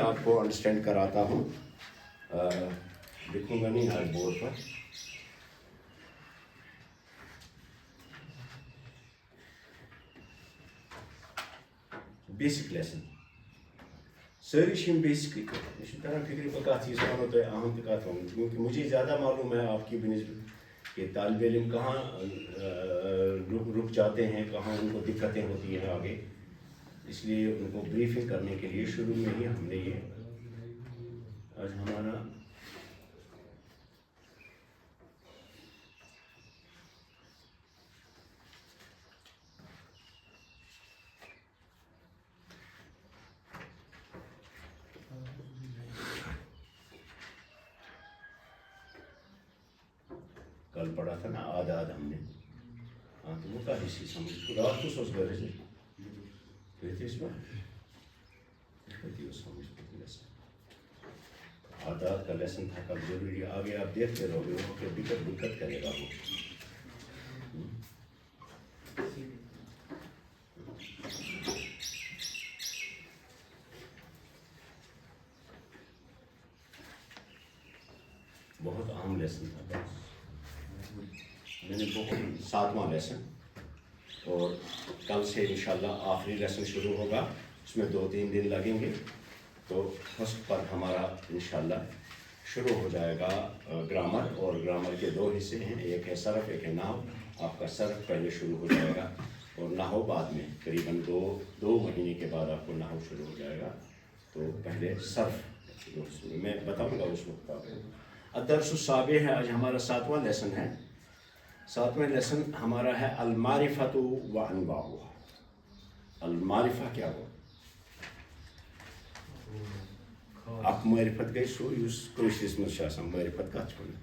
آپ کو انڈرسٹینڈ کراتا ہوں. لکھوں گا نہیں آج بورڈ پر. بیسک لیسن ساری چھِ بیسکٕے مےٚ چھُ تران فکرِ بہٕ کَتھ چیٖز وَنو تۄہہِ اہم تہٕ کَتھ وَنو کیونکہ مجھے زیادہ معلوم ہے آپ کی بنسبت کہ طالب علم کہاں رک جاتے ہیں, کہاں ان کو دقتیں ہوتی ہیں آگے. اس لیے ان کو بریفنگ کرنے کے لیے شروع میں ہی ہم نے یہ آج ہمارا کل پڑھا تھا نا آدھا ہم نے. ہاں تو وہ کا حصہ سمجھ کو رات کو سوچ گئے تھے کہتے اس میں سمجھ آدھا کا لیسن تھا کل ضروری. آگے آپ دیکھتے رہو گے وہ کہ دقت کرے گا وہ. بہت اہم لیسن تھا. میں نے بہت 7واں لیسن اور کل سے انشاءاللہ آخری لیسن شروع ہوگا. اس میں 2-3 دن لگیں گے تو فرسٹ پر ہمارا انشاءاللہ شروع ہو جائے گا گرامر. اور گرامر کے 2 حصے ہیں, ایک ہے صرف, ایک ہے نحو. آپ کا صرف پہلے شروع ہو جائے گا اور نحو بعد میں قریباً 2 مہینے کے بعد آپ کو نحو شروع ہو جائے گا. تو پہلے صرف میں بتاؤں گا اس وقت آپ کو. الدرس السابع ہے آج ہمارا 7واں لیسن ہے. 7واں لیسن ہمارا ہے المعرفۃ و انواعها. المعرفہ کیا ہو؟ اک معرفت گئی سو یُس کٲشرِس منٛز چھُ آسان. معرفت کتھ چھِ وَنان؟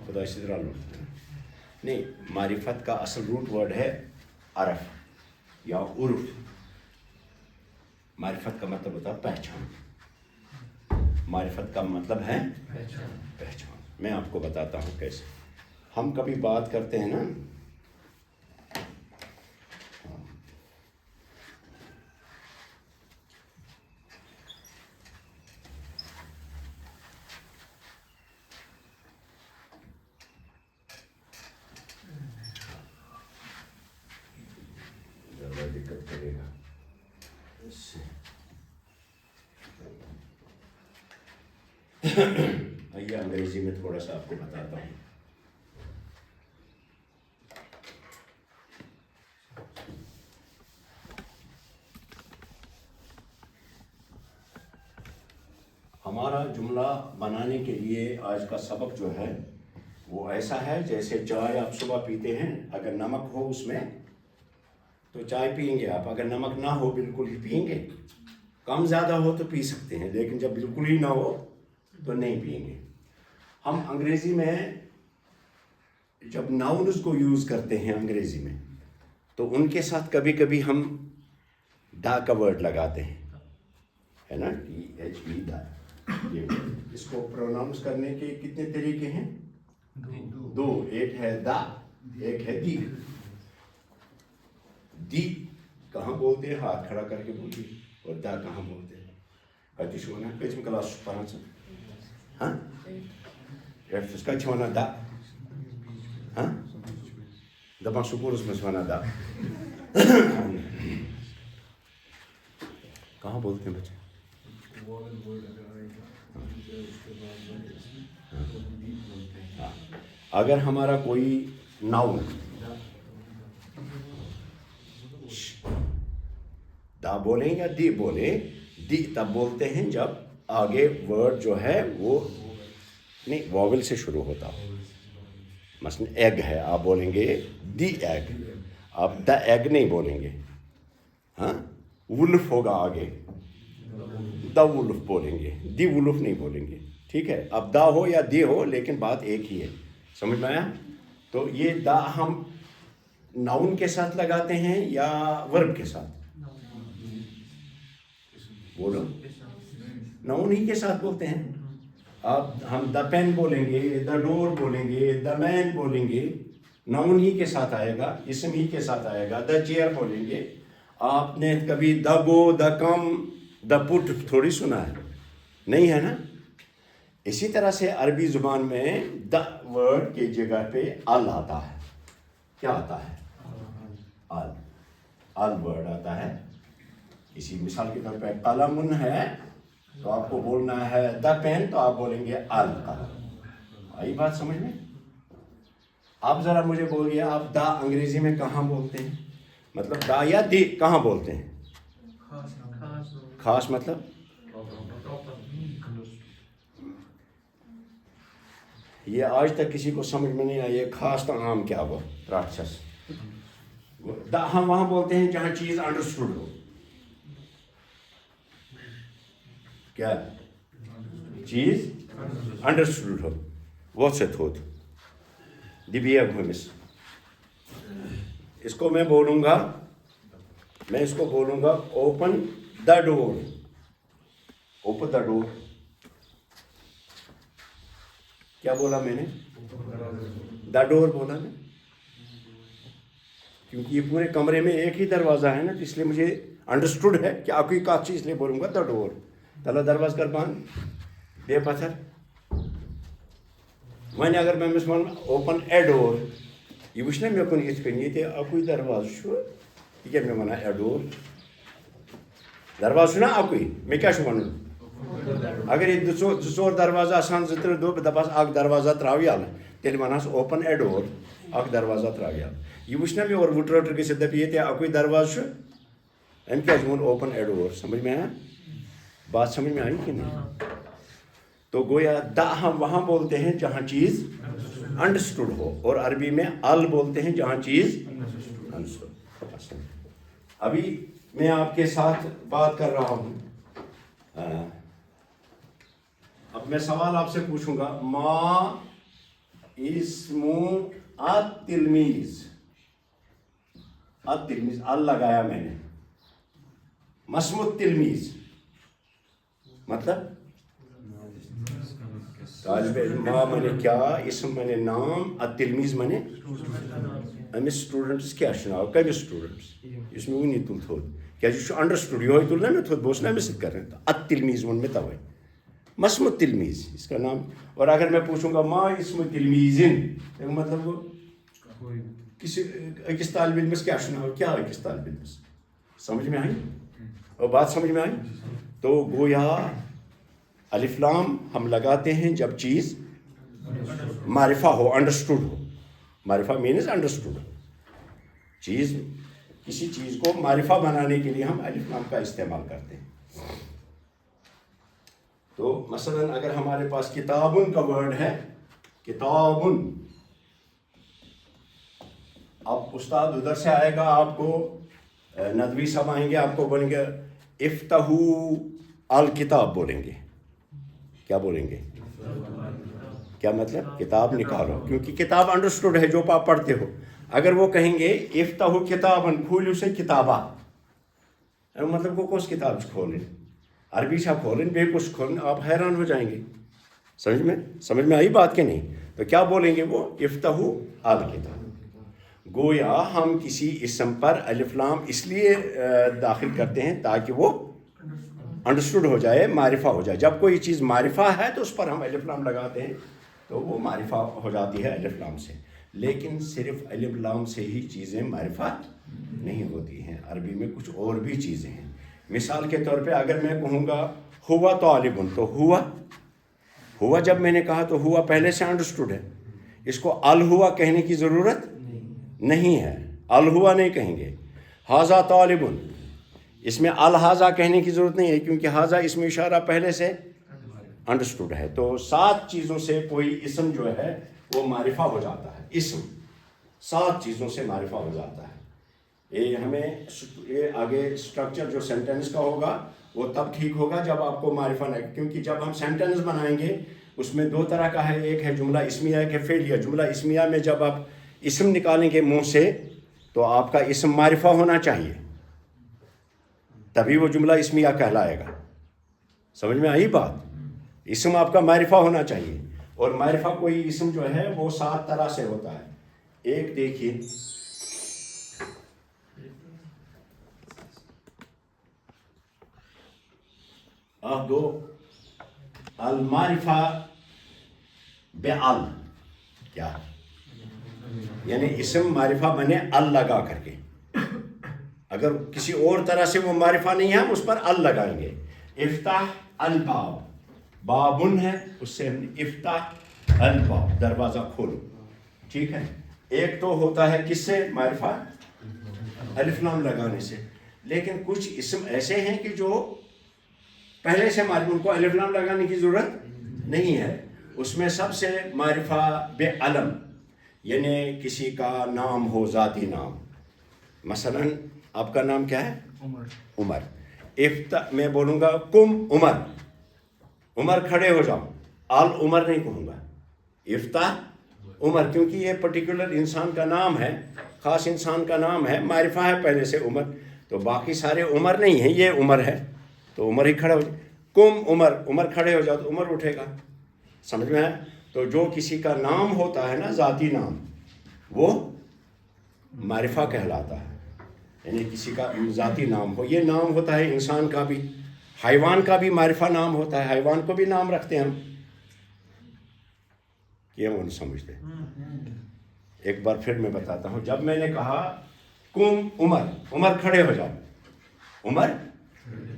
خدا سۭتۍ رلُن. نہیں, معرفت کا اصل روٹ ورڈ ہے عرف یا عرف. معرفت کا مطلب ہوتا ہے پہچان. معرفت کا مطلب ہے پہچان. میں آپ کو بتاتا ہوں کیسے. ہم کبھی بات کرتے ہیں نا, زیادہ دقت کرے گا اس سے. آئیے انگریزی میں تھوڑا سا آپ کو بتاتا ہوں. ہمارا جملہ بنانے کے لیے آج کا سبق جو ہے وہ ایسا ہے جیسے چائے آپ صبح پیتے ہیں. اگر نمک ہو اس میں تو چائے پئیں گے آپ. اگر نمک نہ ہو بالکل ہی پئیں گے. کم زیادہ ہو تو پی سکتے ہیں, لیکن جب بالکل ہی نہ ہو تو نہیں پئیں گے. ہم انگریزی میں جب ناؤنز کو یوز کرتے ہیں انگریزی میں تو ان کے ساتھ کبھی کبھی ہم دا کا ورڈ لگاتے ہیں, ہے نا, THE دا. اس کو پروناؤنس کرنے کے کتنے طریقے ہیں؟ 2. ایک ہے دا, ایک ہے دی. دی کہاں بولتے ہیں؟ ہاتھ کھڑا کر کے بولیے. اور دا کہاں بولتے ہیں؟ کتھ چھُ وَنان؟ کٔژِم کلاس چھُ پران ژٕ؟ ہاں, کتھ چھِ وَنان دا؟ ہاں, دپان سکوٗلس منٛز چھِ وَنان دا. کہاں بولتے ہیں بچے؟ اگر ہمارا کوئی ناؤن دا بولیں یا دی بولیں, دی تب بولتے ہیں جب آگے ورڈ جو ہے وہ نہیں واول سے شروع ہوتا ہو. مثلا ایگ ہے, آپ بولیں گے دی ایگ, آپ دا ایگ نہیں بولیں گے. ہاں, ولف ہوگا آگے, دا ولف بولیں گے, دی ولف نہیں بولیں گے. ٹھیک ہے, اب دا ہو یا دی ہو لیکن بات ایک ہی ہے. سمجھ میں آیا؟ تو یہ دا ہم ناؤن کے ساتھ لگاتے ہیں یا ورب کے ساتھ؟ بولو, ناؤن ہی کے ساتھ بولتے ہیں. اب ہم دا پین بولیں گے, دا ڈور بولیں گے, دا مین بولیں گے, ناؤن ہی کے ساتھ آئے گا, اسم ہی کے ساتھ آئے گا. دا چیئر بولیں گے. آپ نے کبھی دا گو, دا کم, دا پٹ تھوڑی سنا ہے, نہیں ہے نا. اسی طرح سے عربی زبان میں دا ورڈ کی جگہ پہ ال آتا ہے. کیا آتا ہے؟ ال ورڈ آتا ہے. اسی مثال کے طور پہ قلم ہے تو آپ کو بولنا ہے دا پین, تو آپ بولیں گے ال قلم. آئی بات سمجھ میں؟ آپ ذرا مجھے بولیے, آپ دا انگریزی میں کہاں بولتے ہیں؟ مطلب دا یا دی کہاں بولتے ہیں؟ خاص مطلب یہ آج تک کسی کو سمجھ میں نہیں آئی. خاص تو عام کیا ہوا راکشس. دا ہم وہاں بولتے ہیں جہاں چیز انڈرسٹوڈ ہو. کیا چیز انڈرسٹوڈ ہو, وہ سے تھوت دبیا گھومس. اس کو میں بولوں گا, میں اس کو بولوں گا open the door. Open the ڈور. کیا بولا میں نے؟ دا ڈور بولا میں, کیونکہ یہ پورے کمرے میں ایک ہی دروازہ ہے نا, تو اس لیے مجھے انڈرسٹوڈ ہے کہ آپ کی کات چیز, اس لیے بولوں گا دا ڈور. تلا درواز کر بان بے پتھر. وہیں اگر میں مثلاً اوپن اے ڈور, یہ وچھنا مے کن یت کن یہ اکوئی درواز چھو, یہ کیا میں ونان اے ڈور. درواز چھنا اکوئی, میں کیا چھو ونان؟ اگر یہ زٕ ژور دروازہ آسان, زٕ ترٛہ دۄہ دپاس اکھ دروازہ تراو یلہٕ, تیٚلہِ ونہاس اوپن اے ڈور, اکھ دروازہ تراو یلہٕ. یہ وچھنا مے اور وٕٹر وٕٹر گٔژھِتھ دپہِ ییٚتہِ اکوئی دروازٕ چھُ, أمۍ کیٛازِ ووٚن اوپن اے ڈور. سمجھ میں آیا بات؟ سمجھ میں آئی کہ نہیں؟ تو گویا دا ہم وہاں بولتے ہیں جہاں چیز انڈرسٹوڈ ہو, اور عربی میں ال بولتے ہیں جہاں چیز انڈرسٹوڈ. ابھی میں آپ کے ساتھ بات کر رہا ہوں, اب میں سوال آپ سے پوچھوں گا, ما اسم التلمیذ. التلمیذ ال لگایا میں نے. مسم التلمیذ مطلب طالب علم. ما مانے کیا, اسم مانے نام, التلمیذ مانے امس سٹوڈنٹس کیا ناو, کمس سٹوڈنٹس اس میں ونی تل تھوت, کیا انڈرسٹوڈ یہ تل نا مے تھوت, بہت نا امس سۭتۍ کران. التلمیذ وون مے توے مسم التلمیذ اس کا نام. اور اگر میں پوچھوں گا ما اسم تلمیذن, مطلب وہ کسی اکس طالب علمس کیا ناو, کیا اکس طالب علمس. سمجھ میں آئی اور بات سمجھ میں آئی؟ تو گویا الف لام ہم لگاتے ہیں جب چیز معرفہ ہو, انڈرسٹوڈ ہو. معرفہ مینز انڈرسٹوڈ. چیز کسی چیز کو معرفہ بنانے کے لیے ہم الف لام کا استعمال کرتے ہیں. تو مثلاً اگر ہمارے پاس کتابن کا ورڈ ہے, کتابن, اب استاد ادھر سے آئے گا, آپ کو ندوی صاحب آئیں گے, آپ کو بولیں گے افتحو الکتاب بولیں گے. کیا بولیں گے؟ کیا مطلب؟ کتاب نکالو, کیونکہ کتاب انڈرسٹوڈ ہے جو آپ پڑھتے ہو. اگر وہ کہیں گے افتحو کتابن, کھولو سے کتابہ, مطلب وہ کس کتاب سے کھولیں, عربی سے کھولیں, بے کچھ کھولیں, آپ حیران ہو جائیں گے. سمجھ میں آئی بات کہ نہیں؟ تو کیا بولیں گے وہ, افتحو الکتاب. گویا ہم کسی اسم پر الف لام اس لیے داخل کرتے ہیں تاکہ وہ انڈرسٹوڈ ہو جائے, معرفہ ہو جائے. جب کوئی چیز معرفہ ہے تو اس پر ہم الف لام لگاتے ہیں, تو وہ معرفہ ہو جاتی ہے الف لام سے. لیکن صرف الف لام سے ہی چیزیں معرفہ نہیں ہوتی ہیں, عربی میں کچھ اور بھی چیزیں ہیں. مثال کے طور پہ اگر میں کہوں گا ہوا طالبن, تو ہوا جب میں نے کہا تو ہوا پہلے سے انڈرسٹوڈ ہے, اس کو ال ہوا کہنے کی ضرورت نہیں ہے, ال ہوا نہیں کہیں گے. حاذا طالبن, اس میں الحاذا کہنے کی ضرورت نہیں ہے, کیونکہ حاذا اس میں اشارہ پہلے سے انڈرسٹوڈ ہے. تو 7 چیزوں سے کوئی اسم جو ہے وہ معرفہ ہو جاتا ہے. اسم 7 چیزوں سے معرفہ ہو جاتا ہے. یہ آگے اسٹرکچر جو سینٹینس کا ہوگا وہ تب ٹھیک ہوگا جب آپ کو معرفہ نہ, کیونکہ جب ہم سینٹینس بنائیں گے اس میں 2 طرح کا ہے, ایک ہے جملہ اسمیہ, ایک ہے فعلیہ. جملہ اسمیہ میں جب آپ اسم نکالیں گے منہ سے تو آپ کا اسم معرفہ ہونا چاہیے, تبھی وہ جملہ اسمیہ کہلائے گا. سمجھ میں آئی بات؟ اسم آپ کا معرفہ ہونا چاہیے, اور معرفہ کوئی اسم جو ہے وہ 7 طرح سے ہوتا ہے. ایک دیکھیے, آپ دو المعرفہ بِال کیا یعنی اسم معرفہ بنے ال لگا کر کے. اگر کسی اور طرح سے وہ معرفہ نہیں ہے ہم اس پر ال لگائیں گے. افتح الباب, بابن ہے اس سے ہم نے افتح الباب دروازہ کھولو. ٹھیک ہے. ایک تو ہوتا ہے کس سے معرفہ الف لام لگانے سے, لیکن کچھ اسم ایسے ہیں کہ جو پہلے سے معرفہ ان کو الف لام لگانے کی ضرورت نہیں ہے. اس میں سب سے معرفہ بے علم یعنی کسی کا نام ہو, ذاتی نام. مثلا آپ کا نام کیا ہے؟ عمر. میں بولوں گا کم عمر, عمر کھڑے ہو جاؤ, آل عمر نہیں کہوں گا, افتح عمر, کیونکہ یہ پرٹیکولر انسان کا نام ہے, خاص انسان کا نام ہے, معرفہ ہے پہلے سے عمر, تو باقی سارے عمر نہیں ہیں, یہ عمر ہے تو عمر ہی کھڑا ہو جائے. کم عمر, عمر کھڑے ہو جاؤ تو عمر اٹھے گا. سمجھ میں ہے؟ تو جو کسی کا نام ہوتا ہے نا, ذاتی نام, وہ معرفہ کہلاتا ہے. یعنی کسی کا ذاتی نام ہو, یہ نام ہوتا ہے انسان کا بھی, حیوان کا بھی معرفہ نام ہوتا ہے, حیوان کو بھی نام رکھتے ہیں ہم. یہ وہ نہیں سمجھتے. ایک بار پھر میں بتاتا ہوں. جب میں نے کہا کم عمر, عمر کھڑے ہو جاؤ, عمر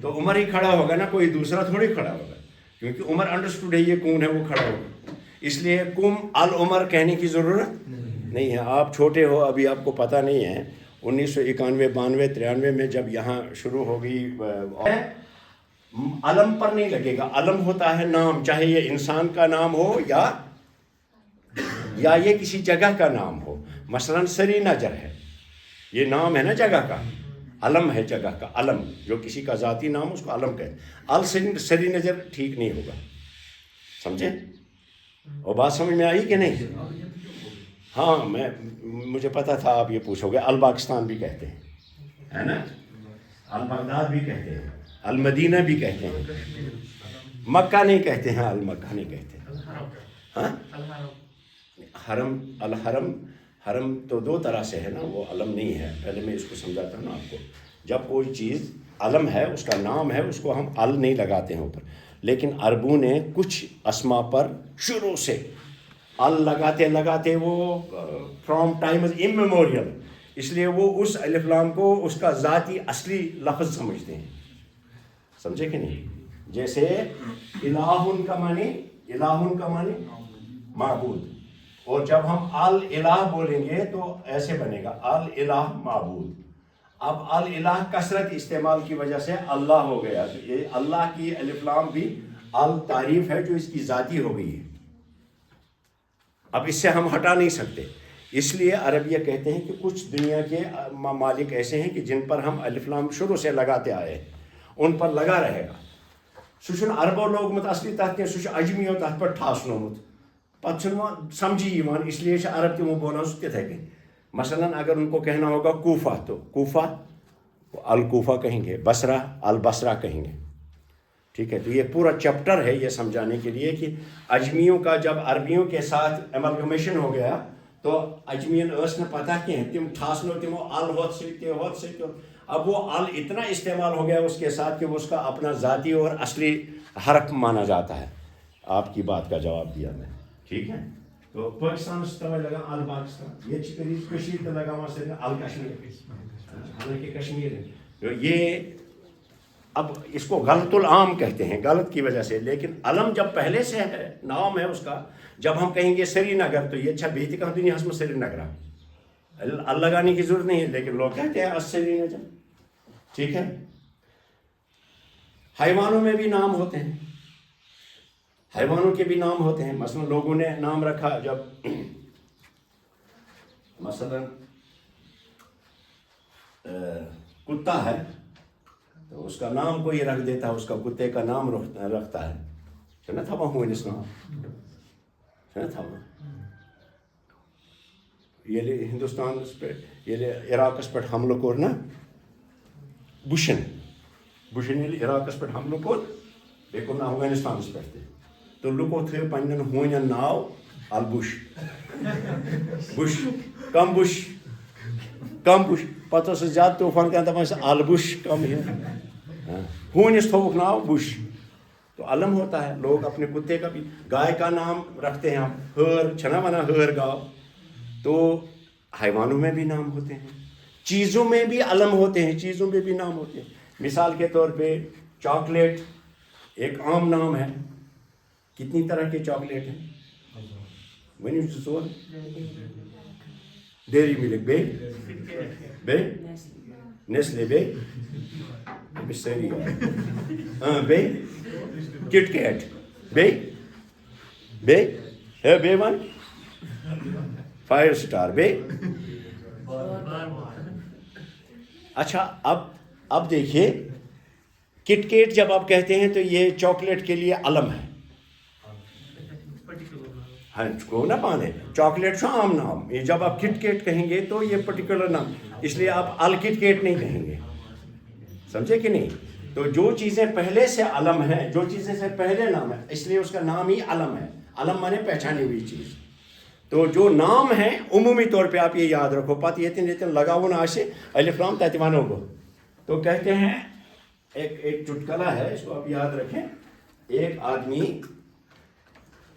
تو عمر ہی کھڑا ہوگا نا, کوئی دوسرا تھوڑی کھڑا ہوگا, کیونکہ عمر انڈرسٹوڈ ہے یہ کون ہے, وہ کھڑا ہوگا. اس لیے کم العمر کہنے کی ضرورت نہیں ہے. آپ چھوٹے ہو, ابھی آپ کو پتہ نہیں ہے. 1991 92 93 میں جب یہاں شروع ہوگی, علم پر نہیں لگے گا. علم ہوتا ہے نام, چاہے یہ انسان کا نام ہو یا یہ کسی جگہ کا نام ہو. مثلا سری نجر ہے, یہ نام ہے نا جگہ کا, علم ہے جگہ کا. علم جو کسی کا ذاتی نام اس کو علم کہتے ہیں. سری نجر ٹھیک نہیں ہوگا, سمجھے؟ اور بات سمجھ میں آئی کہ نہیں؟ ہاں, مجھے پتا تھا آپ یہ پوچھو گے. الپاکستان بھی کہتے ہیں, ہے نا, البغداد بھی کہتے ہیں, المدینہ بھی کہتے ہیں, مکہ نہیں کہتے ہیں, المکہ نہیں کہتے ہیں. ہاں, حرم, الحرم, حرم تو دو طرح سے ہے نا, وہ علم نہیں ہے. پہلے میں اس کو سمجھاتا ہوں نا آپ کو. جب کوئی چیز علم ہے, اس کا نام ہے, اس کو ہم ال نہیں لگاتے ہیں اوپر. لیکن عربوں نے کچھ اسما پر شروع سے ال لگاتے لگاتے وہ فرام ٹائمز اممیموریل, اس لیے وہ اس الف لام کو اس کا ذاتی اصلی لفظ سمجھتے ہیں. سمجھے کہ نہیں؟ جیسے الہن کا معنی, الہن کا معنی معبود, اور جب ہم الہ بولیں گے تو ایسے بنے گا الہ معبود. اب الہ کثرت استعمال کی وجہ سے اللہ ہو گیا. تو یہ اللہ کی الف لام بھی تعریف ہے جو اس کی ذاتی ہو گئی ہے. اب اس سے ہم ہٹا نہیں سکتے. اس لیے عرب یہ کہتے ہیں کہ کچھ دنیا کے ممالک ایسے ہیں کہ جن پر ہم الف لام شروع سے لگاتے آئے ہیں, ان پر لگا رہے گا. سوچن عربو لوگ مت اصلی تحت سوچ اجمیو تحت پر ٹھاسنومت پتہ سمجھی ایمان, اس لیے عرب تمو بولان سو تتھے کن. مثلا اگر ان کو کہنا ہوگا کوفہ تو کوفہ الکوفہ کہیں گے, بصرہ البصرہ کہیں گے. ٹھیک ہے. تو یہ پورا چیپٹر ہے یہ سمجھانے کے لیے کہ اجمیوں کا جب عربیوں کے ساتھ ایملگمیشن ہو گیا تو اجمین اس نے پتہ کہ تم ٹھاسنو تمو ال ہوت سے. اب وہ ال اتنا استعمال ہو گیا اس کے ساتھ کہ وہ اس کا اپنا ذاتی اور اصلی حرف مانا جاتا ہے. آپ کی بات کا جواب دیا میں. ٹھیک ہے. تو پاکستان سے توے لگا ال پاکستان, یہ قریب کشمیر تے لگا وہاں سے ال کشمیر, حالانکہ کشمیر ہے. یہ اب اس کو غلط العام کہتے ہیں غلط کی وجہ سے, لیکن علم جب پہلے سے ہے, نام ہے اس کا. جب ہم کہیں گے سری نگر تو یہ اچھا بیتی کا دنیا میں سری نگر ال لگانے کی ضرورت نہیں ہے, لیکن لوگ کہتے ہیں سری نگر. ٹھیک ہے. حیوانوں میں بھی نام ہوتے ہیں, حیوانوں کے بھی نام ہوتے ہیں. مثلا لوگوں نے نام رکھا, جب مثلا کتا ہے تو اس کا نام کوئی رکھ دیتا ہے, اس کا کتے کا نام رکھتا ہے. چھنا تھا وہ ہونس نام, چھنا تھا وہ یہ ہندوستان پہ یہ عراق پہ حملہ کور نا بشن یہ عراق پہ حملہ کور بیٚیہِ کوٚر نہٕ افغانستانس پہ تہِ, تو لُکو تھٲو پنٛنٮ۪ن ہوٗنٮ۪ن ناو البُش, بُش کم بُش کم بُش. پتہٕ اوس زیادٕ طوفان کران دپان ٲسۍ البُش کم ہوٗنِس تھووُکھ ناو بُش. تو علم ہوتا ہے. لوگ اپنے کتے کا بھی, گائے کا نام رکھتے ہیں ہم, ہر چھنا منا ہر گاؤ. تو حیوانوں میں بھی نام ہوتے ہیں, چیزوں میں بھی علم ہوتے ہیں, چیزوں میں بھی نام ہوتے ہیں. مثال کے طور پہ چاکلیٹ ایک عام نام ہے. کتنی طرح کے چاکلیٹ ہیں؟ ڈیری ملک بے نیسلے بے کٹ کیٹ بے ون فائر اسٹار بے. اچھا اب دیکھیے, کٹ کیٹ جب آپ کہتے ہیں تو یہ چاکلیٹ کے لیے علم ہے. ہاں کو نہ پانے چاکلیٹ شو عام نام, یہ جب آپ کٹ کیٹ کہیں گے تو یہ پرٹیکولر نام, اس لیے آپ الکٹ کیٹ نہیں کہیں گے, سمجھے کہ نہیں. تو جو چیزیں پہلے سے علم ہیں, جو چیزیں سے پہلے نام ہے, اس لیے اس کا نام ہی علم ہے. علم مانے پہچانی ہوئی چیز. تو جو نام ہیں عمومی طور پہ آپ یہ یاد رکھو, پتہ یہ لگاؤ نا آسے الف لام تتوانو کو. تو کہتے ہیں ایک چٹکلا ہے, اس کو آپ یاد رکھیں. ایک آدمی,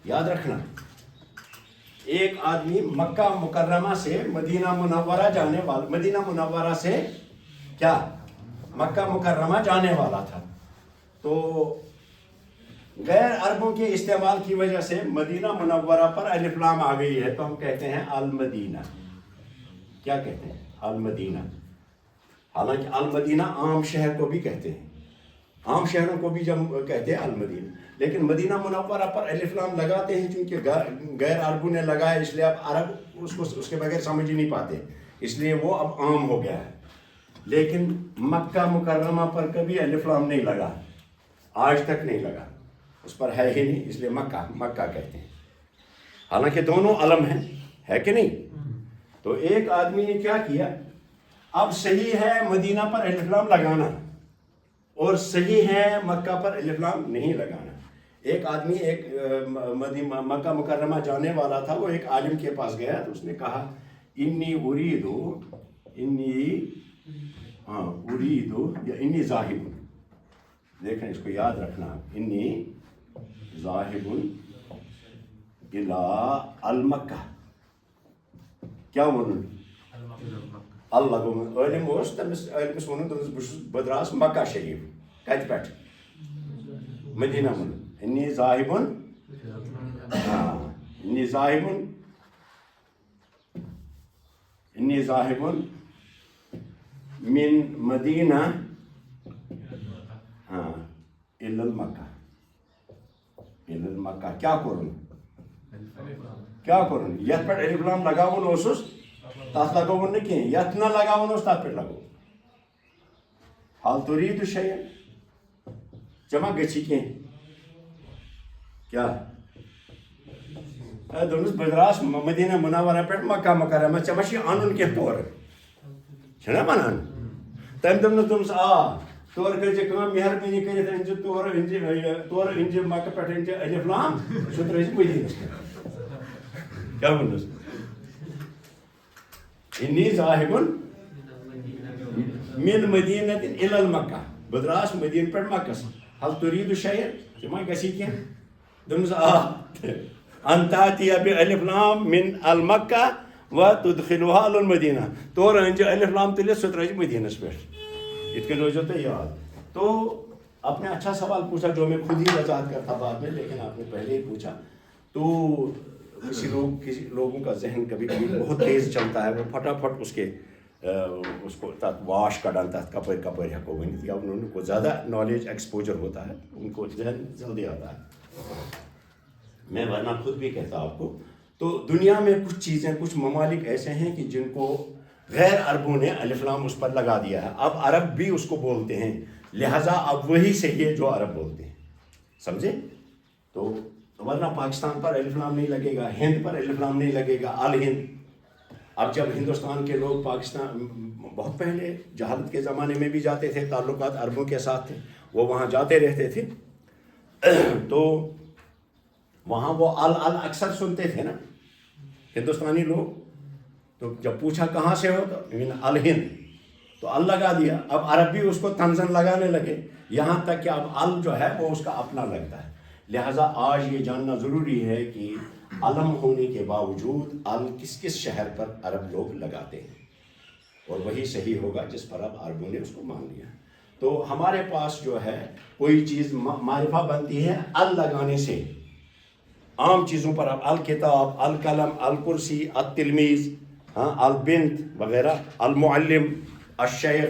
یاد رکھنا, ایک آدمی مکہ مکرمہ سے مدینہ منورہ جانے والا, مدینہ منورہ سے کیا مکہ مکرمہ جانے والا تھا. تو غیر عربوں کے استعمال کی وجہ سے مدینہ منورہ پر الف لام آ گئی ہے, تو ہم کہتے ہیں المدینہ. کیا کہتے ہیں؟ المدینہ. حالانکہ المدینہ عام شہر کو بھی کہتے ہیں, عام شہروں کو بھی جب کہتے ہیں المدینہ, لیکن مدینہ منورہ پر الف لام لگاتے ہیں چونکہ غیر عربوں نے لگایا, اس لیے اب عرب اس کے بغیر سمجھ ہی نہیں پاتے, اس لیے وہ اب عام ہو گیا ہے. لیکن مکہ مکرمہ پر کبھی الف لام نہیں لگا, آج تک نہیں لگا, اس پر ہے ہی نہیں, اس لیے مکہ کہتے ہیں. حالانکہ دونوں علم ہیں, ہے کہ نہیں. تو ایک آدمی نے کیا کیا, اب صحیح ہے مدینہ پر الف لام لگانا اور صحیح ہے مکہ پر الف لام نہیں لگانا. ایک آدمی ایک مکہ مکرمہ جانے والا تھا, وہ ایک عالم کے پاس گیا, تو اس نے کہا انی اریدو یا انی ذاہب, دیکھیں اس کو یاد رکھنا, انی ذاہب الی المکہ. کیا ونن اللہ گوٚمُت عٲلِم اوس, تٔمِس عٲلمِس ووٚنُن دوٚپُس بہٕ درٛاس مکہ شریٖف. کَتہِ پٮ۪ٹھ؟ مدینہ منٛز. انی ذاہبُن انی ذاہبُن من مدینہ الی المکہ. کیا کوٚرُن یَتھ پٮ۪ٹھ الف لام لگاوُن اوسُس تَتھ لگاوُن نہٕ کینٛہہ, یَتھ نہ لگاوُن اوس تَتھ پٮ۪ٹھ لگوو. حال تُریٖدُ شیئن, ژےٚ ما گژھی کینٛہہ, کیا دوٚپمَس بہٕ درٛاس مدینہ منورہ پٮ۪ٹھ مکہ مکرمہ, ژےٚ ما چھُے اَنُن کینٛہہ تورٕ, چھُنا وَنان. تٔمۍ دوٚپنَس آ تورٕ کٔرۍزِ کٲم, مہربٲنی کٔرِتھ أنۍزِ تورٕ أنۍزِ مکہ پٮ۪ٹھ أنۍزِ الف لام, سُہ ترٛٲیزِ مدیٖنَس پٮ۪ٹھ. کیٛاہ ووٚنُس؟ انی ذاہبُن من مدینہ الی المکہ, بہٕ درٛاس مدیٖنہٕ پٮ۪ٹھ مکس. حل تُریٖدُ شیئن, ژےٚ ما گژھی کینٛہہ؟ دوٚپمَس آ ان تأتِیَ بِالف لام من المکہ و تدخلها علی المدینہ. تورٕ أنۍزِ الف لام تُلِتھ, سُہ ترٛٲیزِ مدیٖنَس پٮ۪ٹھ. یِتھ کٔنۍ روزیو تۄہہِ یاد. تو آپ نے اچھا سوال پوچھا جو میں خود ہی وضاحت کرتا بعد میں, لیکن آپ نے پہلے ہی پوچھا. تو کسی لوگوں کا ذہن کبھی کبھی بہت تیز چلتا ہے, وہ پھٹافٹ اس کو واش کڑان, تک کپر ہیکو ونت, یا ان کو زیادہ نالج ایکسپوجر ہوتا ہے, ان کو ذہن جلدی آتا ہے. میں ورنہ خود بھی کہتا آپ کو. تو دنیا میں کچھ چیزیں, کچھ ممالک ایسے ہیں کہ جن کو غیر عربوں نے الف لام اس پر لگا دیا ہے. اب عرب بھی اس کو بولتے ہیں, لہٰذا اب وہی صحیح ہے جو عرب بولتے ہیں, سمجھے. تو ورنہ پاکستان پر الف لام نہیں لگے گا, ہند پر الف لام نہیں لگے گا, الہند. اب جب ہندوستان کے لوگ پاکستان بہت پہلے جہالت کے زمانے میں بھی جاتے تھے, تعلقات عربوں کے ساتھ تھے, وہ وہاں جاتے رہتے تھے, تو وہاں وہ ال اکثر سنتے تھے نا ہندوستانی لوگ. تو جب پوچھا کہاں سے ہو, تو الہند. تو ال لگا دیا. اب عرب بھی اس کو تنزن لگانے لگے, یہاں تک کہ اب ال جو ہے وہ اس کا اپنا لگتا ہے. لہٰذا آج یہ جاننا ضروری ہے کہ علم ہونے کے باوجود ال کس کس شہر پر عرب لوگ لگاتے ہیں, اور وہی صحیح ہوگا جس پر اب عربوں نے اس کو مان لیا. تو ہمارے پاس جو ہے کوئی چیز معرفہ بنتی ہے ال لگانے سے. عام چیزوں پر اب الکتاب, القلم, الکرسی, التلمیذ, البنت وغیرہ, المعلم, الشیخ,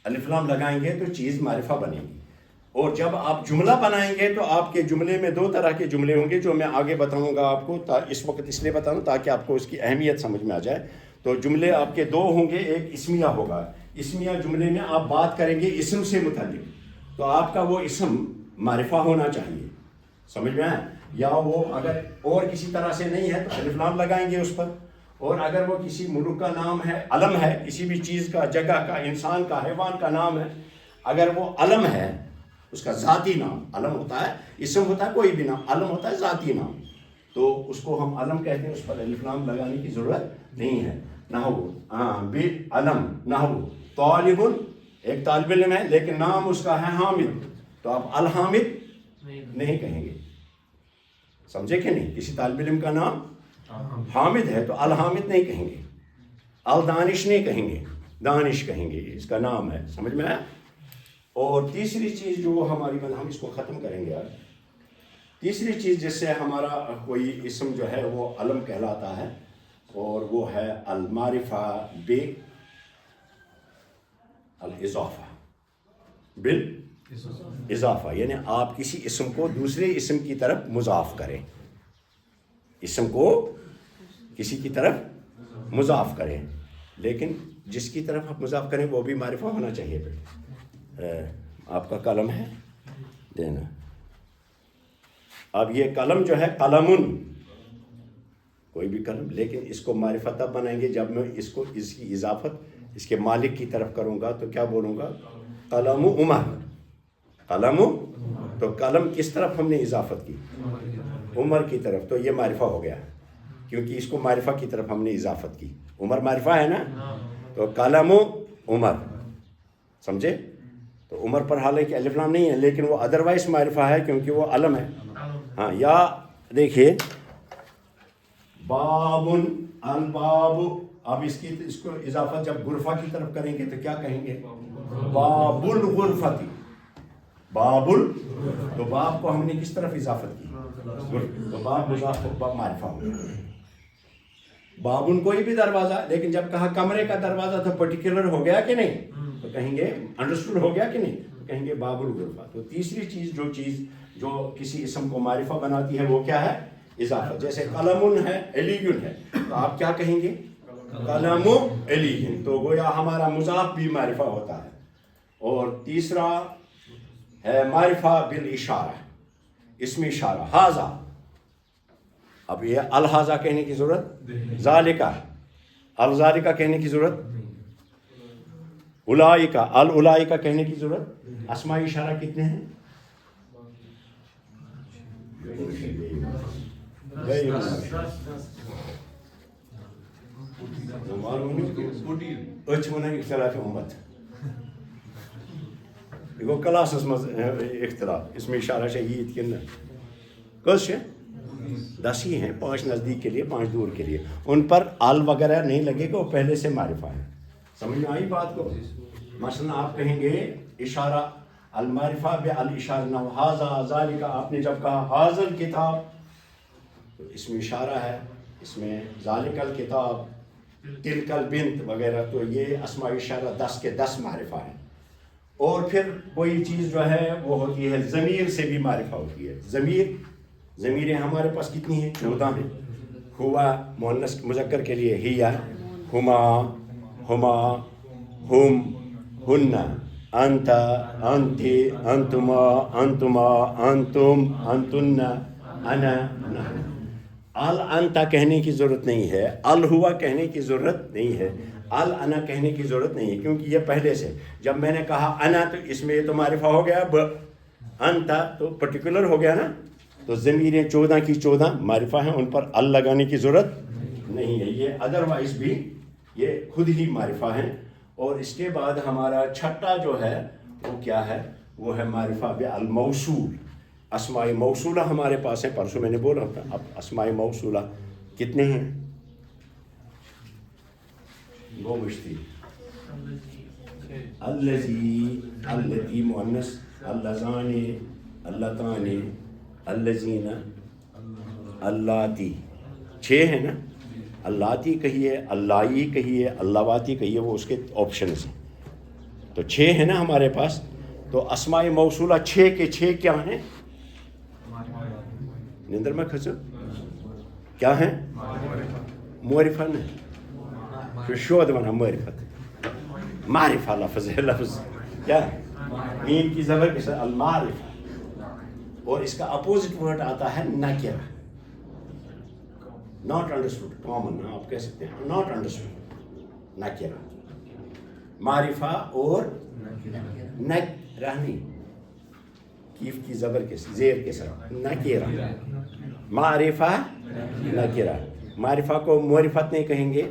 الف لام لگائیں گے تو چیز معرفہ بنے گی. اور جب آپ جملہ بنائیں گے تو آپ کے جملے میں دو طرح کے جملے ہوں گے جو میں آگے بتاؤں گا آپ کو. اس وقت اس لیے بتاؤں تاکہ آپ کو اس کی اہمیت سمجھ میں آ جائے. تو جملے آپ کے دو ہوں گے, ایک اسمیہ ہوگا. اسمیہ جملے میں آپ بات کریں گے اسم سے متعلق, تو آپ کا وہ اسم معرفہ ہونا چاہیے, سمجھ میں آئے. یا وہ اگر اور کسی طرح سے نہیں ہے تو الف لام لگائیں گے اس پر. اور اگر وہ کسی ملک کا نام ہے, علم ہے, کسی بھی چیز کا, جگہ کا, انسان کا, حیوان کا نام ہے, اگر وہ علم ہے, اس کا ذاتی نام, علم ہوتا ہے, اسم ہوتا ہے کوئی بھی نام, علم ہوتا ہے ذاتی نام, تو اس کو ہم علم کہتے ہیں. اس پر الف لام لگانے کی ضرورت نہیں ہے. نحو, علم, نحو طالب, ایک طالب علم ہے لیکن نام اس کا ہے حامد, تو آپ الحامد نہیں کہیں گے, سمجھے کہ نہیں. کسی طالب علم کا نام حامد ہے تو الحامد نہیں کہیں گے, الدانش نہیں کہیں گے, دانش کہیں گے, اس کا نام ہے, سمجھ میں آیا. اور تیسری چیز جو ہماری ہم اس کو ختم کریں گے آج. تیسری چیز جس سے ہمارا کوئی اسم جو ہے وہ علم کہلاتا ہے, اور وہ ہے المعرفہ بالاضافہ, بالاضافہ, یعنی آپ کسی اسم کو دوسرے اسم کی طرف مضاف کریں, اسم کو کسی کی طرف مضاف کریں, لیکن جس کی طرف آپ مضاف کریں وہ بھی معرفہ ہونا چاہیے. آپ کا قلم ہے دینا. اب یہ قلم جو ہے قلمن, کوئی بھی قلم, لیکن اس کو معرفہ تب بنائیں گے جب میں اس کو اس کی اضافت اس کے مالک کی طرف کروں گا. تو کیا بولوں گا؟ قلم عمر, قلم, تو قلم کس طرف ہم نے اضافت کی؟ عمر کی طرف, تو یہ معرفہ ہو گیا کیونکہ اس کو معرفہ کی طرف ہم نے اضافت کی. عمر معرفہ ہے نا, تو قلم عمر, سمجھے. تو عمر پر حالانکہ الف لام نہیں ہے لیکن وہ ادروائز معرفہ ہے کیونکہ وہ علم ہے. ہاں, یا دیکھیے بابن, الباب, اب اس کو اضافت جب غرفہ کی طرف کریں گے تو کیا کہیں گے؟ باب الغرفتی, باب تو باب کو ہم نے کس طرف اضافت کی؟ تو باب مضاف, باب معرفہ ہو گیا. بابن کوئی بھی دروازہ, لیکن جب کہا کمرے کا دروازہ تو پرٹیکولر ہو گیا کہ نہیں, تو کہیں گے انڈرسٹوڈ ہو گیا کہ نہیں, تو کہیں گے باب الغرفہ. تو تیسری چیز جو کسی اسم کو معرفہ بناتی ہے وہ کیا ہے؟ اضافت. جیسے قلم ہے, علیٌ ہے, تو آپ کیا کہیں گے؟ قلم علیٌ, تو گویا ہمارا مضاف بھی معرفہ ہوتا ہے. اور تیسرا ہے معرفہ بالاشارہ, اسم اشارہ, ھذا, اب یہ الحاذا کہنے کی ضرورت, ذالکا, الذالکا کہنے کی ضرورت, اولئکا, الاولئکا کہنے کی ضرورت. اسماء اشارہ کتنے ہیں؟ کلاسس مز اختلاف, اس میں اشارہ شہید کن کس 10 ہی ہیں, 5 نزدیک کے لیے 5 دور کے لیے, ان پر آل وغیرہ نہیں لگے گا, وہ پہلے سے معرفہ ہے. سمجھ میں آئی بات کو؟ مثلا آپ کہیں گے اشارہ المعرفہ بالاشارہ, ھذا, ذالک, آپ نے جب کہا ھذا الکتاب تو اس میں اشارہ ہے, اس میں ذالک الکتاب, تلک البنت وغیرہ, تو یہ اسماء اشارہ 10 کے 10 معرفہ ہیں. اور پھر کوئی چیز جو ہے وہ ہوتی ہے ضمیر سے بھی معرفہ ہوتی ہے. ضمیریں ہمارے پاس کتنی ہیں؟ 14 ہیں. ہوا مؤنث مذکر کے لیے ہیا, ہما, ہما, ہم, ہن, انت, انتی, انتما, انتما, انتم, انتن, انا, نحن. ال انتا کہنے کی ضرورت نہیں ہے, ال ہوا کہنے کی ضرورت نہیں ہے, ال انا کہنے کی ضرورت نہیں ہے, کیونکہ یہ پہلے سے. جب میں نے کہا انا تو اس میں یہ تو معرفہ ہو گیا, انتا تو پرٹیکولر ہو گیا نا, تو ضمیریں 14 کی 14 معرفہ ہیں, ان پر ال لگانے کی ضرورت نہیں ہے. یہ ادروائز بھی یہ خود ہی معرفہ ہیں. اور اس کے بعد ہمارا چھٹا جو ہے وہ کیا ہے؟ وہ ہے معرفہ بالموصول. اسماء موصولہ ہمارے پاس ہیں، پرسوں میں نے بولا تھا. اب اسماء موصولہ کتنے ہیں؟ گو مشتی الذی، التی مؤنث، اللذان، اللتان، الذین، اللاتی. 6 ہیں نا. اللاتی کہیے، اللائی کہیے، اللواتی کہیے، وہ اس کے آپشنز ہیں. تو 6 ہیں نا ہمارے پاس. تو اسماء موصولہ 6 کے 6 کیا ہیں؟ نندر میں کھسو کیا ہیں؟ معرفہ نہیں، پھر شود بنا معرفت. معرفہ لفظ ہے، لفظ کیا؟ میم کی زبر کے ساتھ المعرفہ. اور اس کا اپوزٹ ورڈ آتا ہے نکرہ. ناٹ انڈرسٹوڈ، کامن آپ کہہ سکتے ہیں ناٹ انڈرسٹوڈ. نکرہ، معرفہ اور نکرہ نہیں، کیف کی زبر کے زیر کے ساتھ نکرہ. معرفہ نکرہ. معرفہ کو معرفت نہیں کہیں گے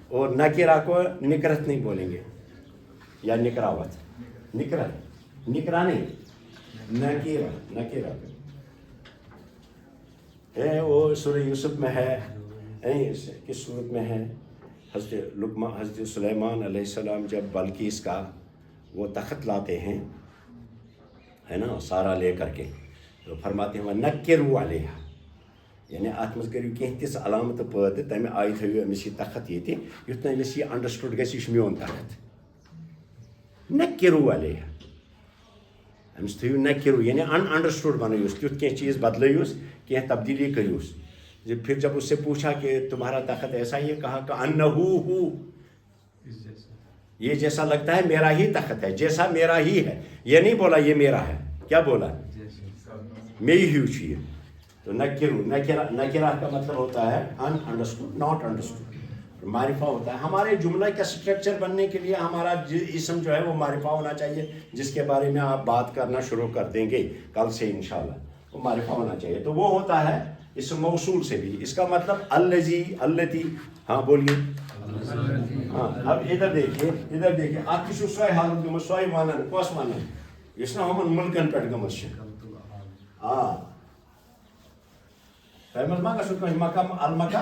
اور نکرہ کو نکرت نہیں بولیں گے یا نکراوت. نکرہ، نکرہ نہیں، نکرہ. نکرہ ہے وہ سورہ یوسف میں ہے. کس صورت میں ہے؟ حضرت سلیمان علیہ السلام جب بلقیس کا وہ تخت لاتے ہیں ہے نا سارا لے کر کے، تو فرماتے ہیں نکروا علیہا، یعنی اتھ مز کریو کینٛہہ تِژھ علامت پٲدٕ تمہِ آیہِ تھٲیِو أمِس یہِ تخت ییٚتہِ یُتھ نہٕ أمِس یہِ انڈرسٹوڈ گژھِ یہِ چھُ میون تخت. نکروا علیہا، أمِس تھٲیِو نکرو یعنی ان انڈرسٹوڈ بنٲیوس، تیُتھ کینٛہہ چیز بدلٲیوس، کینٛہہ تبدیلی کٔرۍوُس. پھر جب اس سے پوچھا کہ تمہارا تخت ایسا ہی ہے، کہا کہ انہو ہو، یہ جیسا لگتا ہے میرا ہی تخت ہے، جیسا میرا ہی ہے. یہ نہیں بولا یہ میرا ہے، کیا بولا؟ میری ہی چیز. تو نکرہ کا مطلب ہوتا ہے ان انڈرسٹوڈ، ناٹ انڈرسٹوڈ. معرفہ ہوتا ہے ہمارے جملہ کا اسٹرکچر بننے کے لیے ہمارا اسم جو ہے وہ معرفہ ہونا چاہیے، جس کے بارے میں آپ بات کرنا شروع کر دیں گے کل سے انشاءاللہ. وہ معرفہ ہونا چاہیے. تو وہ ہوتا ہے اسم موصول سے بھی. اس کا مطلب الذی، التی. ہاں بولیے. ہاں اب ادھر دیکھیے آپ کی سوائے حالت گمت سوائے وانن کس وانن اس نا ہمن ملکن پہ گمت. ہاں تمہ ما گھن مقام المکہ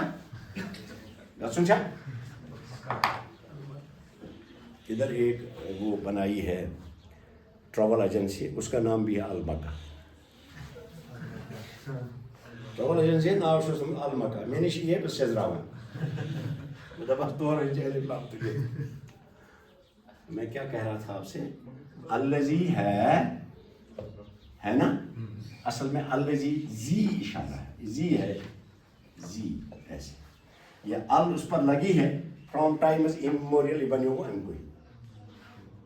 گھن چھا. ادھر ایک وہ بنائی ہے ٹریول ایجنسی، اس کا نام بھی ہے المکہ. ٹریول ایجنسی ناو المکہ. میں نش یہ بس سیزراوان میں کیا کہہ رہا تھا آپ سے؟ الذی ہے نا، اصل میں الذی زی اشارہ ہے، زی ہے، زی ایسے. یہ ال اس پر لگی ہے فرام ٹائمز امیموریل بنیو وہ ام کوئی.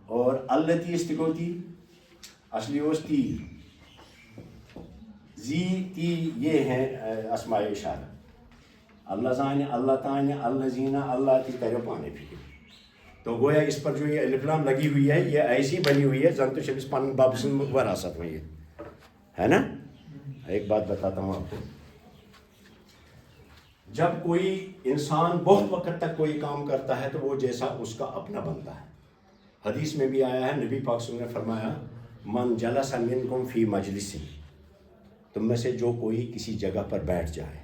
اور التی استگوتی اصلی اس تی، زی تی یہ ہے اسماء اشارہ. اللہ زان، اللہ تان، اللہ زینہ، اللہ تی کرو پانے فکر. تو گویا اس پر جو یہ الف لام لگی ہوئی ہے یہ ایسی بنی ہوئی ہے زن تو شبیس پن باب سن وراثت میں یہ ہے نا. ایک بات بتاتا ہوں آپ کو، جب کوئی انسان بہت وقت تک کوئی کام کرتا ہے تو وہ جیسا اس کا اپنا بنتا ہے. حدیث میں بھی آیا ہے، نبی پاک صلی اللہ علیہ وسلم نے فرمایا من جلس منکم فی مجلس، تم میں سے جو کوئی کسی جگہ پر بیٹھ جائے،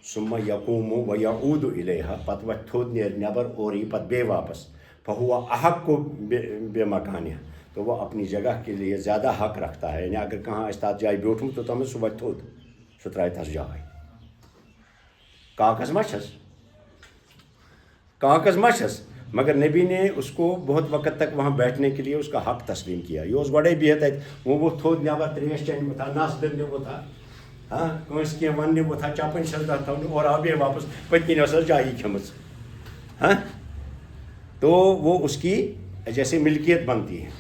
ثم یقوم و یعود الیہا، پتہ وتھ تھوٚد نیرِ نیبر اور یہ پتہ بے واپس، فہو احق بے مکانہ، تو وہ اپنی جگہ کے لیے زیادہ حق رکھتا ہے. یعنی اگر کہاں اس تات جائے بیوٹھمت تو تمہیں سہ وتھ تھوٚد، سہ ترائے تس جائے. کاغذ ما چھس، کاغذ ما چھس، مگر نبی نے اس کو بہت وقت تک وہاں بیٹھنے کے لیے اس کا حق تسلیم کیا. یہ اس گۄڈے بہت اتہ وہ تھوٚد نیبر تریش چینہِ وۄتھان، نس دِنہِ وۄتھان، ہاں کنس کی ونہ وۄتھان، چپن شردا تھاونہِ اور آبے واپس، پتہ کن ٲس جایی کھیمٕژ. ہاں تو وہ اس کی جیسے ملکیت بنتی ہے.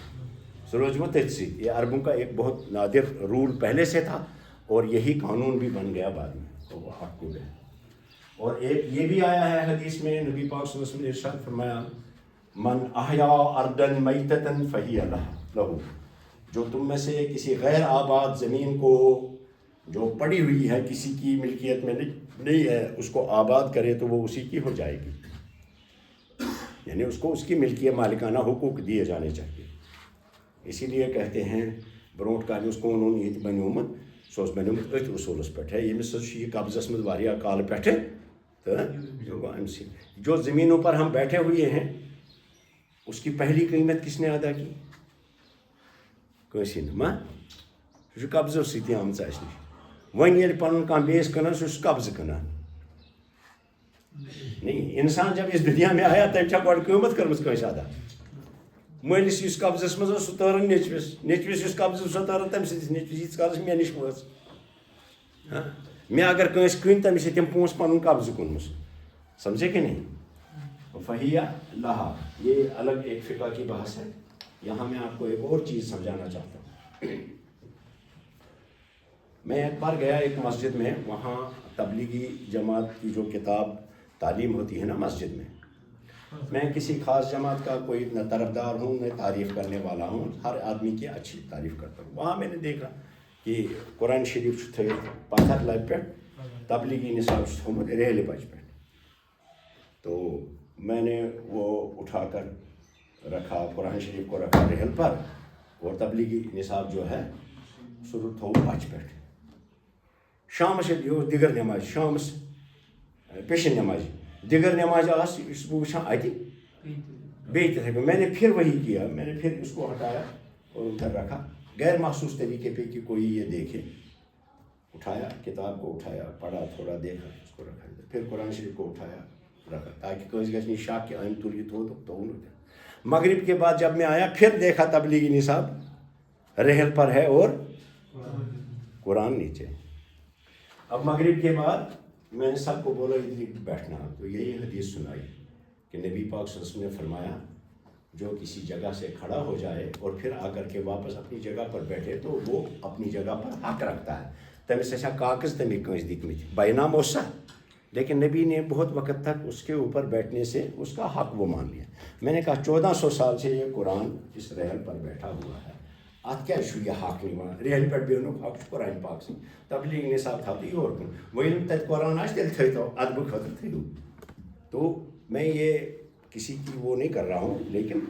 سو روز وہ تجھ سے یہ عربوں کا ایک بہت نادر رول پہلے سے تھا اور یہی قانون بھی بن گیا بعد میں. تو وہ حق کو ہے. اور ایک یہ بھی آیا ہے حدیث میں، نبی پاک صلی اللہ علیہ وسلم نے ارشاد فرمایا من احیا ارضا میتۃ فہی لہ، جو تم میں سے کسی غیر آباد زمین کو جو پڑی ہوئی ہے کسی کی ملکیت میں نہیں ہے اس کو آباد کرے تو وہ اسی کی ہو جائے گی. یعنی اس کو اس کی ملکیت مالکانہ حقوق دیے جانے چاہیے. اسی لیے کہتے ہیں برونٹ کالہِ اس قونوٗن ییٚتہِ بنیومُت سُہ اوس بنیومُت أتھۍ اصوٗلس پٮ۪ٹھ ہے ییٚمِس حظ چھُ یہِ قبضس منٛز واریاہ کالہٕ پٮ۪ٹھٕ تہٕ یہِ گوٚو أمۍ سٕے. جو زمینوں پر ہم بیٹھے ہوئے ہیں اس کی پہلی قیمت کس نے ادا کی؟ کٲنٛسی نہٕ ما سُہ چھُ قبضو سۭتی آمٕژ اَسہِ نِش. وۄنۍ ییٚلہِ پَنُن کانٛہہ بیٚیِس کٕنان سُہ چھُ قبضہٕ کٕنان. نہیں انسان جب اس دنیا میں آیا تٔمۍ چھا گۄڈٕ قۭمت کٔرمٕژ کٲنٛسہِ ادا؟ مٲلِس یُس قبضس منٛز اوس سُہ تٲرٕن نیٚچوِس یُس قبضہٕ سۄ تٲرٕن تٔمۍ سٕنٛدِس نیٚچوِس ییٖتِس کالس مےٚ نِش وٲژ. مےٚ اگر کٲنٛسہِ کٕنۍ تٔمِس چھِ تِم پونٛسہٕ پَنُن قبضہٕ کوٚرمُت. سمجھے کہ نہیں؟ فہیہ لہا یہ الگ ایک فقہ کی بحث ہے. یہاں میں آپ کو ایک اور چیز سمجھانا چاہتا ہوں. میں ایک بار گیا ایک مسجد میں, وہاں تبلیغی جماعت کی جو کتاب تعلیم ہوتی ہے نا مسجد میں کسی خاص جماعت کا کوئی نہ طرفدار ہوں نہ تعریف کرنے والا ہوں, ہر آدمی کی اچھی تعریف کرتا ہوں. وہاں میں نے دیکھا کہ قرآن شریف چھُ تھٲیِتھ پتھر لبہِ پٮ۪ٹھ, تبلیغی نصاب چھُ تھوٚومُت ریلہِ بجہِ پٮ۪ٹھ. تو میں نے وہ اٹھا کر رکھا, قرآن شریف کو رکھا ریل پر, اور تبلیغی نصاب جو ہے سُہ تھوٚو بچہِ پٮ۪ٹھ. شامس یہِ اوس دِگر نٮ۪مازِ, شامس پیشن نمازِ دیگر نماز آس یُس بہٕ وٕچھان اَتہِ بیٚیہِ تِتھَے پٲٹھۍ. میں نے پھر وہی کیا, میں نے پھر اس کو ہٹایا اور ادھر رکھا غیر مخصوص طریقے پہ کہ کوئی یہ دیکھے. اٹھایا کتاب کو, اٹھایا پڑھا, تھوڑا دیکھا, اس کو رکھا, پھر قرآن شریف کو اٹھایا رکھا تاکہ کٲنٛسہِ گژھِ نہٕ شک کہ أمۍ تُل یہِ تھوٚو نہٕ. مغرب کے بعد جب میں آیا پھر دیکھا تبلیغی نصاب ریل پر ہے اور قرآن نیچے. اب مغرب کے بعد میں نے سب کو بولا ادھر بیٹھنا, تو یہی حدیث سنائی کہ نبی پاک صلی اللہ علیہ وسلم نے فرمایا جو کسی جگہ سے کھڑا ہو جائے اور پھر آ کر کے واپس اپنی جگہ پر بیٹھے تو وہ اپنی جگہ پر حق رکھتا ہے. تٔمِس ٲسیا کاغذ تَمِکۍ کٲنٛسہِ دِتمٕتۍ, بینام اوس سا, لیکن نبی نے بہت وقت تک اس کے اوپر بیٹھنے سے اس کا حق وہ مان لیا. میں نے کہا 1400 سال سے یہ قرآن اس ریل پر بیٹھا ہوا ہے, اتھ کیٛازِ چھُ یہِ حق نِوان؟ ریلہِ پٮ۪ٹھ بیٚہنُک حق چھُ قرآن پاک سٕنٛدۍ. تبلیغ نصاب تھاو تہٕ یور کُن, وۄنۍ ییٚلہِ تَتہِ قرآن آسہِ تیٚلہِ تھٲیتو ادبہٕ خٲطرٕ تھٲیِو. تو میں یہ کسی کی وہ نہیں کر رہا ہوں, لیکن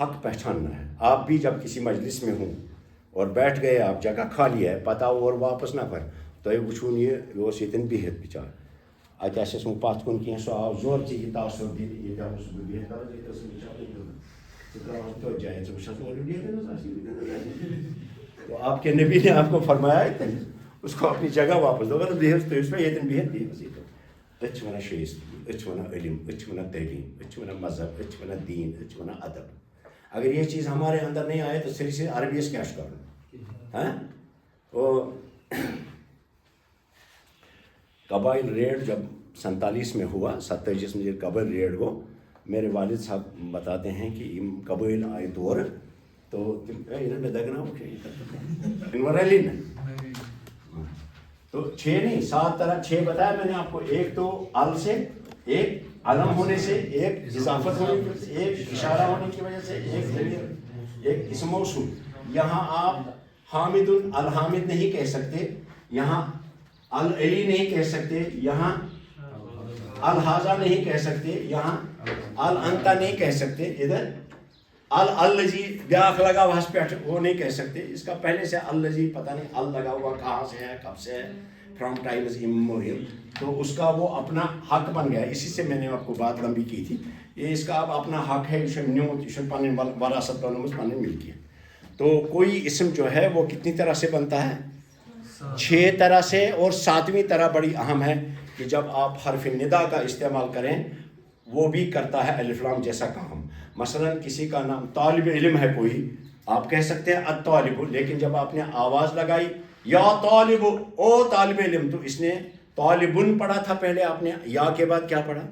حق پہچاننا ہے. آپ بھی جب کسی مجلس میں ہوں اور بیٹھ گئے, آپ جگہ خالی ہے, پتہ اور واپس نفر, تۄہہِ وٕچھوُن یہِ اوس ییٚتٮ۪ن بِہِتھ بِچار, اَتہِ آسٮ۪س نہٕ پَتھ کُن کینٛہہ, سُہ آو زورٕ یہِ تاثر دِنہِ, ییٚتہِ اوسُس بہٕ بِہِتھ کران, ییٚتہِ ٲس بِچار ژٕ ترٛاوَکھ توتہِ جایہِ, ژٕ وٕچھکھ اورٕ ییٚتٮ۪ن آسہِ. تو آپ کے نبی نے آپ کو فرمایا اس کو اپنی جگہ واپس دو, بِہِتھ تُہۍ ٲسوا ییٚتٮ۪ن بِہِتھ بِہِو ییٚتٮ۪ن. أسۍ چھِ وَنان شایستگی, أسۍ چھِ وَنان علم, أسۍ چھِ وَنان تعلیٖم, أسۍ چھِ وَنان مذہب, أسۍ چھِ وَنان دیٖن, أسۍ چھِ وَنان ادب. اگر یہ چیز ہمارے اندر نہیں آئے تو صرف سے عربی سے کیا کرنا. تو قبائل ریڈ جب 47 میں ہوا, 47 میں جب قبائل ریڈ گو, میرے والد صاحب بتاتے ہیں کہ قبائل آئے دور تو میں دگنا ریلی میں تو 6 نہیں 7 طرح 6 بتایا میں نے آپ کو. ایک تو ال سے, ایک علم ہونے سے, ایک اضافت ہونے سے, ایک اشارہ ہونے کی وجہ سے, ایک ضمیر, ایک اسم موصول. یہاں آپ حامد الحامد نہیں کہہ سکتے, یہاں العلی نہیں کہہ سکتے, یہاں الحاظہ نہیں کہہ سکتے, یہاں الانتا نہیں کہہ سکتے, ادھر الذی بیاکھ لگا ہوا اس پہ وہ نہیں کہہ سکتے. اس کا پہلے سے الذی پتہ نہیں ال لگا ہوا کہاں سے ہے, کب سے ہے, فرام ٹائمز امیموریل. تو اس کا وہ اپنا حق بن گیا. اسی سے میں نے آپ کو بات لمبی کی تھی. یہ اس کا اب اپنا حق ہے, یہ نیومت, یہ پن وراثت بنومت پن ملکیت. تو کوئی اسم جو ہے وہ کتنی طرح سے بنتا ہے؟ 6 طرح سے. اور 7ویں طرح بڑی اہم ہے کہ جب آپ حرف ندا کا استعمال کریں وہ بھی کرتا ہے الف لام جیسا کام. مثلا کسی کا نام طالب علم ہے کوئی, آپ کہہ سکتے ہیں الطالب, لیکن جب آپ نے آواز لگائی یا طالب, او طالب علم, تو اس نے طالبن پڑھا تھا پہلے, آپ نے یا کے بعد کیا پڑھا؟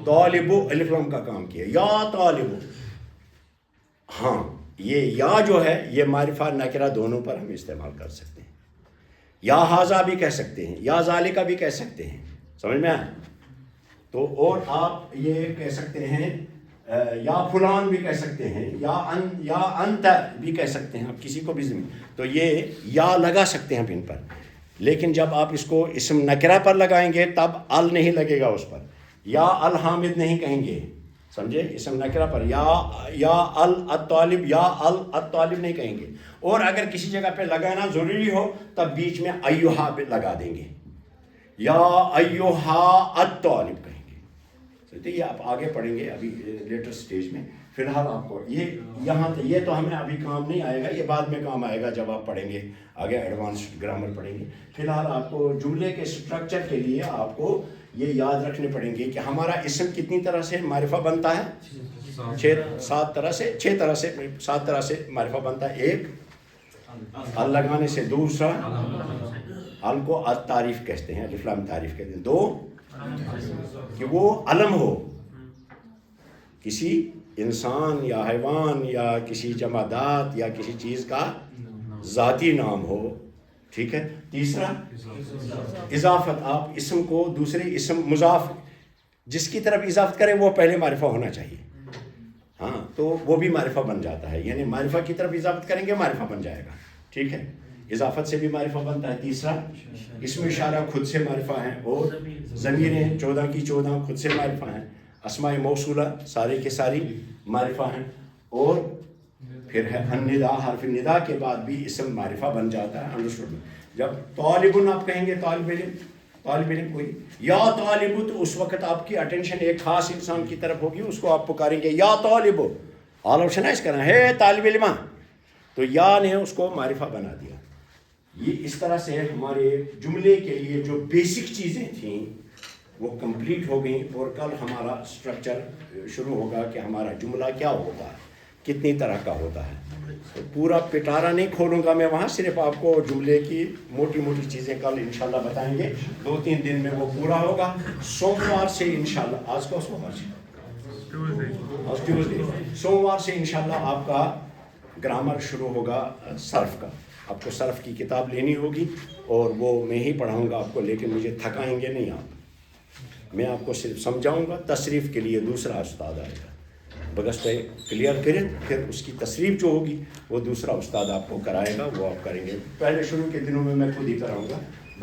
طالب, الف لام کا کام کیا, یا طالب. ہاں یہ یا جو ہے یہ معرفہ نکرہ دونوں پر ہم استعمال کر سکتے ہیں. یا حاضہ بھی کہہ سکتے ہیں, یا ذالکہ بھی کہہ سکتے ہیں, سمجھ میں آیا؟ تو اور آپ یہ کہہ سکتے ہیں یا فلان بھی کہہ سکتے ہیں, یا انت بھی کہہ سکتے ہیں, آپ کسی کو بھی زمین. تو یہ یا لگا سکتے ہیں ان پر, لیکن جب آپ اس کو اسم نکرہ پر لگائیں گے تب ال نہیں لگے گا اس پر. یا الحامد نہیں کہیں گے, سمجھے؟ اسم نکرہ پر یا الطالب، یا الطالب نہیں کہیں گے، اور اگر کسی جگہ پہ لگانا ضروری ہو تب بیچ میں ایہا پہ لگا دیں گے، یا ایہا الطالب کہیں گے. تو یہ آپ آگے پڑھیں گے ابھی لیٹر سٹیج میں. فی الحال آپ کو یہ تو ہمیں ابھی کام نہیں آئے گا، یہ بعد میں کام آئے گا جب آپ پڑھیں گے آگے ایڈوانسڈ گرامر پڑھیں گے. فی الحال آپ کو جملے کے اسٹرکچر کے لیے آپ کو یہ یاد رکھنے پڑیں گے کہ ہمارا اسم کتنی طرح سے معرفہ بنتا ہے؟ 7 طرح سے معرفہ بنتا ہے. ایک ال لگانے سے، دوسرا ال کو التعریف کہتے ہیں، الف لام تعریف کہتے ہیں. 2 کہ وہ علم ہو، کسی انسان یا حیوان یا کسی جمادات یا کسی چیز کا ذاتی نام ہو، ٹھیک ہے. تیسرا اضافت، آپ اسم کو دوسرے اسم مضاف جس کی طرف اضافت کریں وہ پہلے معرفہ ہونا چاہیے. ہاں تو وہ بھی معرفہ بن جاتا ہے، یعنی معرفہ کی طرف اضافت کریں گے معرفہ بن جائے گا، ٹھیک ہے. اضافت سے بھی معرفہ بنتا ہے. تیسرا اسم اشارہ خود سے معرفہ ہیں، اور ضمیریں 14 کی 14 خود سے معرفہ ہیں. اسماء موصولہ سارے کے ساری معرفہ ہیں. اور پھر ہے الندا، حرف ندا کے بعد بھی اسم معرفہ بن جاتا ہے. انڈرسٹوڈ؟ جب طالب آپ کہیں گے، طالب علم کوئی یا طالب، تو اس وقت آپ کی اٹینشن ایک خاص انسان کی طرف ہوگی، اس کو آپ پکاریں گے یا طالب، آل آپشن ہے اس کا نا، ہے طالب علم، تو یا نے اس کو معرفہ بنا دیا. یہ اس طرح سے ہمارے جملے کے لیے جو بیسک چیزیں تھیں وہ کمپلیٹ ہو گئیں. اور کل ہمارا اسٹرکچر شروع ہوگا کہ ہمارا جملہ کیا ہوتا ہے، کتنی طرح کا ہوتا ہے. تو پورا پٹارا نہیں کھولوں گا میں وہاں، صرف آپ کو جملے کی موٹی موٹی چیزیں کل انشاءاللہ بتائیں گے. 2-3 دن میں وہ پورا ہوگا. سوموار سے انشاءاللہ، آج کو سوموار سے، آج ٹیوزڈے، سوموار سے انشاءاللہ آپ کا گرامر شروع ہوگا صرف کا. آپ کو صرف کی کتاب لینی ہوگی اور وہ میں ہی پڑھاؤں گا آپ کو، لیکن مجھے تھکائیں گے نہیں آپ. میں آپ کو صرف سمجھاؤں گا، تصریف کے لیے دوسرا استاد آئے گا. بگس پہ کلیئر کریں، پھر اس کی تصریف جو ہوگی وہ دوسرا استاد آپ کو کرائے گا، وہ آپ کریں گے. پہلے شروع کے دنوں میں خود ہی کراؤں گا.